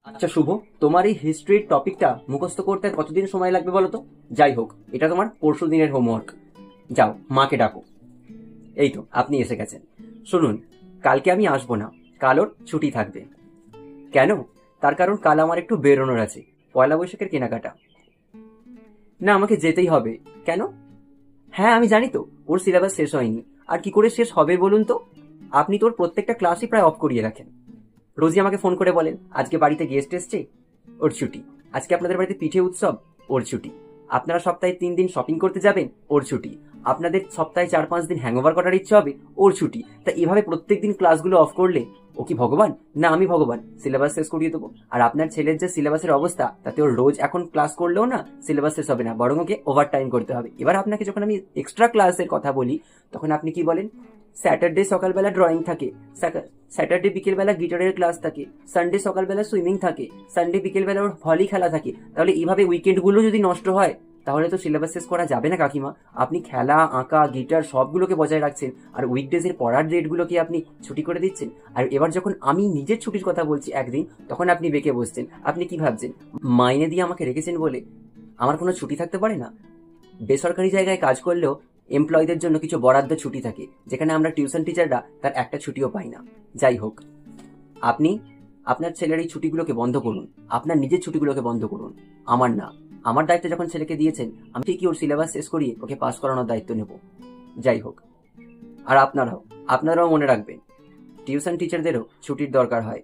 আচ্ছা শুভ, তোমার এই হিস্ট্রির টপিকটা মুখস্থ করতে আর কতদিন সময় লাগবে বলো তো? যাই হোক, এটা তোমার পরশু দিনের হোমওয়ার্ক। যাও মাকে ডাকো। এই তো আপনি এসে গেছেন। শুনুন, কালকে আমি আসবো না, কাল ওর ছুটি থাকবে। কেন? তার কারণ কাল আমার একটু বেরোনোর আছে, পয়লা বৈশাখের কেনাকাটা। না, আমাকে যেতেই হবে। কেন? হ্যাঁ আমি জানি তো, ওর সিলেবাস শেষ হয়নি। আর কি করে শেষ হবে বলুন তো? আপনি তো ওর প্রত্যেকটা ক্লাসই প্রায় অফ করিয়ে রাখেন। রোজই আমাকে ফোন করে বলেন আজকে বাড়িতে গেস্ট এসছে, ওর ছুটি। আজকে আপনাদের বাড়িতে পিঠে উৎসব, ওর ছুটি। আপনারা সপ্তাহে 3 দিন শপিং করতে যাবেন, ওর ছুটি। আপনাদের সপ্তাহে 4-5 দিন হ্যাংওভার করার ইচ্ছে হবে, ওর ছুটি। তা এভাবে প্রত্যেকদিন ক্লাসগুলো অফ করলে ও কি ভগবান? না আমি ভগবান? সিলেবাস শেষ করিয়ে দেবো। আর আপনার ছেলের যে সিলেবাসের অবস্থা, তাতে ওর রোজ এখন ক্লাস করলেও না সিলেবাস শেষ হবে না, বরং ওকে ওভার টাইম করতে হবে। এবার আপনাকে যখন আমি এক্সট্রা ক্লাসের কথা বলি, তখন আপনি কি বলেন? স্যাটারডে সকালবেলা ড্রয়িং থাকে, স্যাটারডে বিকেলবেলা গিটারের ক্লাস থাকে, সানডে সকালবেলা সুইমিং থাকে, সানডে বিকেলবেলা ওর ভলি খেলা থাকে। তাহলে এইভাবে উইকেন্ডগুলো যদি নষ্ট হয়, তাহলে তো সিলেবাস শেষ করা যাবে না কাকিমা। আপনি খেলা, আঁকা, গিটার সবগুলোকে বজায় রাখছেন, আর উইকডেজের পড়ার ডেটগুলোকে আপনি ছুটি করে দিচ্ছেন। আর এবার যখন আমি নিজের ছুটির কথা বলছি একদিন, তখন আপনি বেঁকে বসছেন। আপনি কি ভাবছেন মাইনে দিয়ে আমাকে রেখেছেন বলে আমার কোনো ছুটি থাকতে পারে না? বেসরকারি জায়গায় কাজ করলেও এমপ্লয়ীদের জন্য কিছু বরাদ্দ ছুটি থাকে, যেখানে আমরা টিউশন টিচাররা তার একটা ছুটিও পাই না। যাই হোক, আপনি আপনার ছেলের এই ছুটিগুলোকে বন্ধ করুন, আপনার নিজের ছুটিগুলোকে বন্ধ করুন। আমার না। আমার দায়িত্ব যখন ছেলেকে দিয়েছেন, আমি ঠিকই ওর সিলেবাস শেষ করিয়ে ওকে পাস করানোর দায়িত্ব নেব। যাই হোক, আর আপনারাও মনে রাখবেন, টিউশন টিচারদেরও ছুটির দরকার হয়।